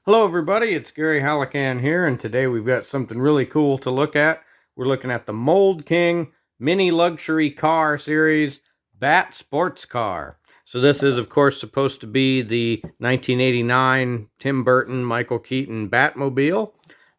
Hello everybody, it's Gary Hallican here, and today we've got something really cool to look at. We're looking at the Mould King Mini Luxury Car Series Bat Sports Car. So this is, of course, supposed to be the 1989 Tim Burton, Michael Keaton Batmobile.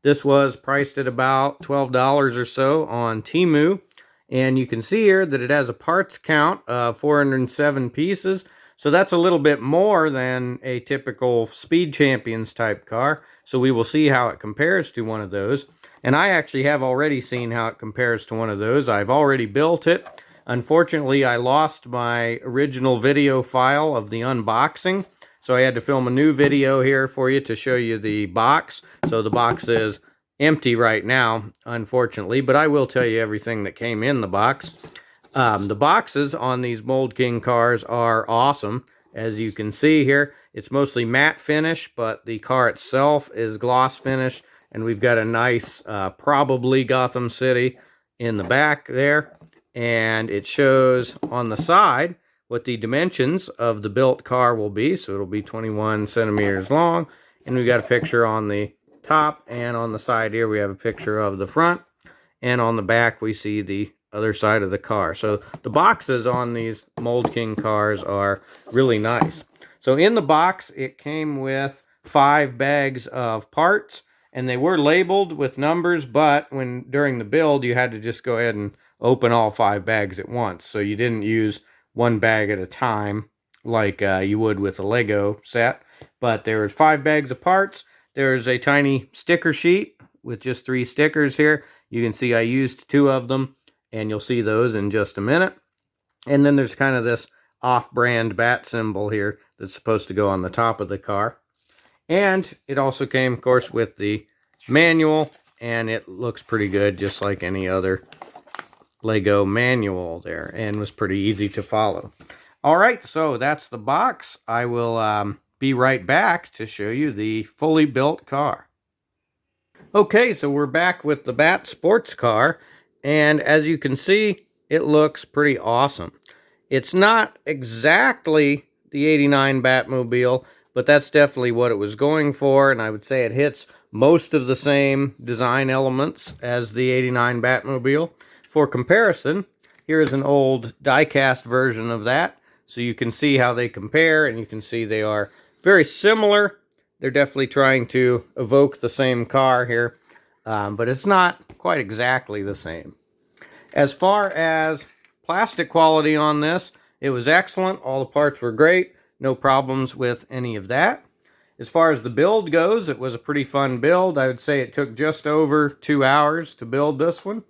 This was priced at about $12 or so on Temu, and you can see here that it has a parts count of 407 pieces. So that's a little bit more than a typical Speed Champions type car. So we will see how it compares to one of those. And I actually have already seen how it compares to one of those. I've already built it. Unfortunately, I lost my original video file of the unboxing. So I had to film a new video here for you to show you the box. So the box is empty right now, unfortunately. But I will tell you everything that came in the box. The boxes on these Mould King cars are awesome. As you can see here, it's mostly matte finish, but the car itself is gloss finish. And we've got a nice, probably Gotham City in the back there. And it shows on the side what the dimensions of the built car will be. So it'll be 21 centimeters long. And we've got a picture on the top, and on the side here we have a picture of the front. And on the back we see the other side of the car. So the boxes on these Mould King cars are really nice. So in the box, it came with 5 bags of parts, and they were labeled with numbers, but during the build, you had to just go ahead and open all 5 bags at once. So you didn't use one bag at a time like you would with a Lego set. But there was 5 bags of parts. There's a tiny sticker sheet with just 3 stickers here. You can see I used 2 of them, and you'll see those in just a minute. And then there's kind of this off-brand bat symbol here that's supposed to go on the top of the car. And it also came, of course, with the manual, and it looks pretty good, just like any other Lego manual there, and was pretty easy to follow. All right, so that's the box. I will be right back to show you the fully built car. Okay, so we're back with the Bat Sports Car. And as you can see, it looks pretty awesome. It's not exactly the 89 Batmobile, but that's definitely what it was going for. And I would say it hits most of the same design elements as the 89 Batmobile. For comparison, here is an old die-cast version of that. So you can see how they compare, and you can see they are very similar. They're definitely trying to evoke the same car here. But it's not quite exactly the same. As far as plastic quality on this, it was excellent. All the parts were great. No problems with any of that. As far as the build goes, it was a pretty fun build. I would say it took just over 2 hours to build this one.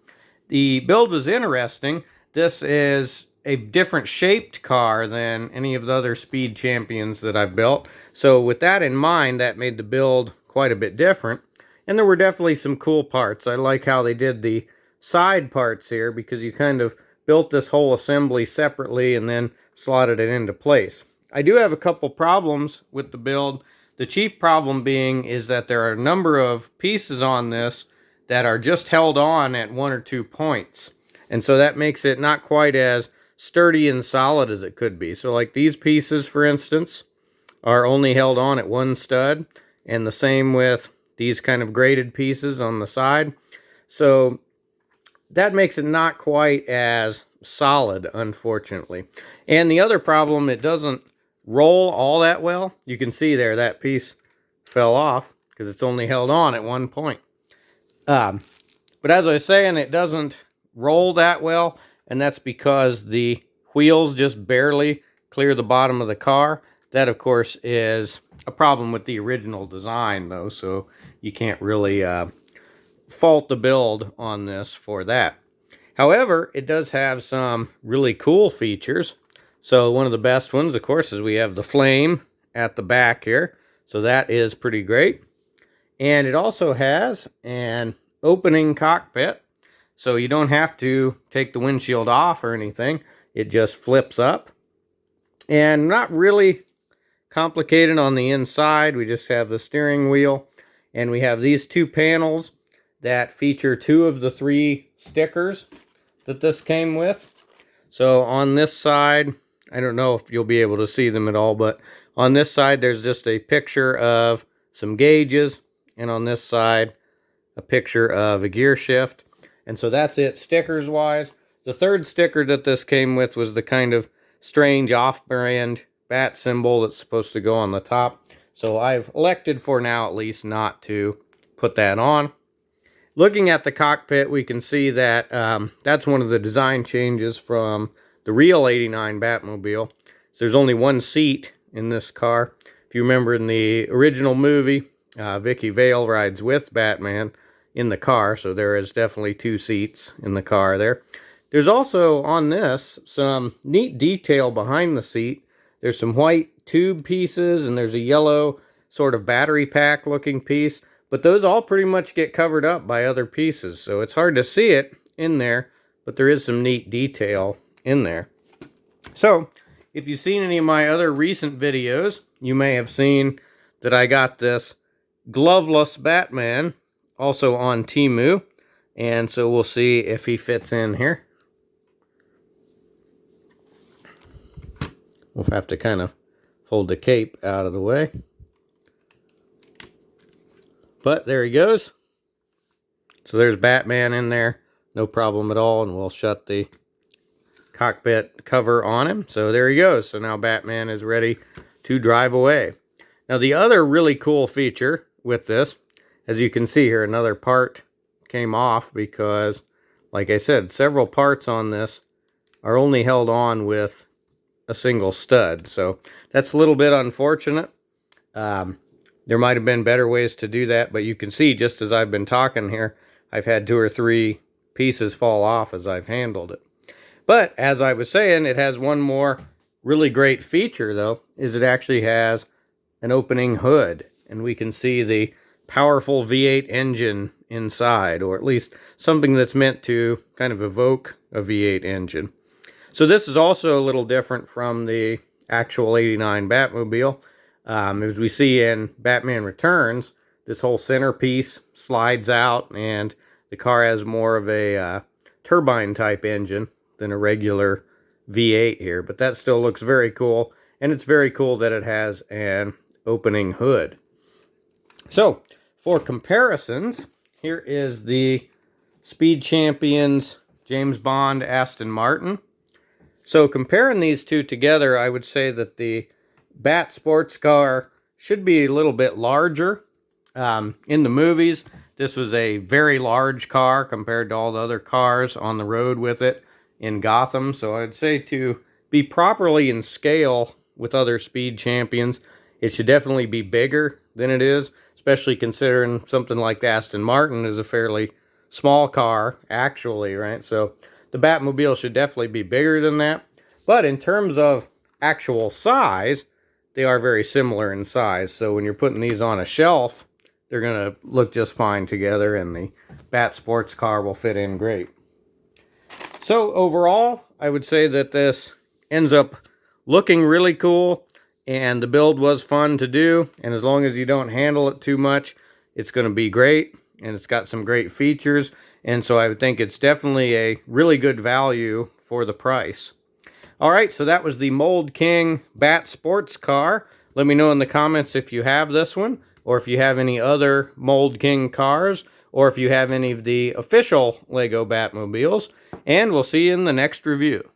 The build was interesting. This is a different shaped car than any of the other Speed Champions that I've built. So with that in mind, that made the build quite a bit different. And there were definitely some cool parts. I like how they did the side parts here, because you kind of built this whole assembly separately and then slotted it into place. I do have a couple problems with the build. The chief problem being is that there are a number of pieces on this that are just held on at 1 or 2 points. And so that makes it not quite as sturdy and solid as it could be. So like these pieces, for instance, are only held on at 1 stud, and the same with these kind of graded pieces on the side. So that makes it not quite as solid, unfortunately. And the other problem, it doesn't roll all that well. You can see there that piece fell off because it's only held on at 1 point. But as I was saying, it doesn't roll that well, and that's because the wheels just barely clear the bottom of the car. That, of course, is a problem with the original design, though, so you can't really fault the build on this for that. However, it does have some really cool features. So one of the best ones, of course, is we have the flame at the back here. So that is pretty great. And it also has an opening cockpit. So you don't have to take the windshield off or anything. It just flips up. And not really complicated on the inside. We just have the steering wheel, and we have these 2 panels that feature 2 of the 3 stickers that this came with. So on this side, I don't know if you'll be able to see them at all, but on this side there's just a picture of some gauges, and on this side, a picture of a gear shift. And so that's it stickers wise. The third sticker that this came with was the kind of strange off-brand bat symbol that's supposed to go on the top. So I've elected for now at least not to put that on. Looking at the cockpit, we can see that that's one of the design changes from the real '89 Batmobile. So there's only one seat in this car. If you remember in the original movie, Vicky Vale rides with Batman in the car, so there is definitely two seats in the car there. There's also on this some neat detail behind the seat. There's some white tube pieces, and there's a yellow sort of battery pack looking piece. But those all pretty much get covered up by other pieces, so it's hard to see it in there, but there is some neat detail in there. So, if you've seen any of my other recent videos, you may have seen that I got this gloveless Batman, also on Temu, and so we'll see if he fits in here. We'll have to kind of fold the cape out of the way. But there he goes. So there's Batman in there, no problem at all, and we'll shut the cockpit cover on him. So there he goes. So now Batman is ready to drive away. Now the other really cool feature with this, as you can see here, another part came off because, like I said, several parts on this are only held on with a single stud. So that's a little bit unfortunate. There might have been better ways to do that, but you can see just as I've been talking here, I've had 2 or 3 pieces fall off as I've handled it. But as I was saying, it has one more really great feature though, is it actually has an opening hood, and we can see the powerful V8 engine inside, or at least something that's meant to kind of evoke a V8 engine. So this is also a little different from the actual '89 Batmobile. As we see in Batman Returns, this whole centerpiece slides out, and the car has more of a turbine-type engine than a regular V8 here. But that still looks very cool, and it's very cool that it has an opening hood. So, for comparisons, here is the Speed Champions James Bond Aston Martin. So, comparing these two together, I would say that the Bat sports car should be a little bit larger. In the movies, this was a very large car compared to all the other cars on the road with it in Gotham. So I'd say to be properly in scale with other Speed Champions, it should definitely be bigger than it is, especially considering something like the Aston Martin is a fairly small car, actually, right? So the Batmobile should definitely be bigger than that. But in terms of actual size, they are very similar in size. So when you're putting these on a shelf, they're going to look just fine together, and the Bat sports car will fit in great. So overall, I would say that this ends up looking really cool, and the build was fun to do, and as long as you don't handle it too much, it's going to be great, and it's got some great features, and so I would think it's definitely a really good value for the price. Alright, so that was the Mould King Bat sports car. Let me know in the comments if you have this one, or if you have any other Mould King cars, or if you have any of the official Lego Batmobiles, and we'll see you in the next review.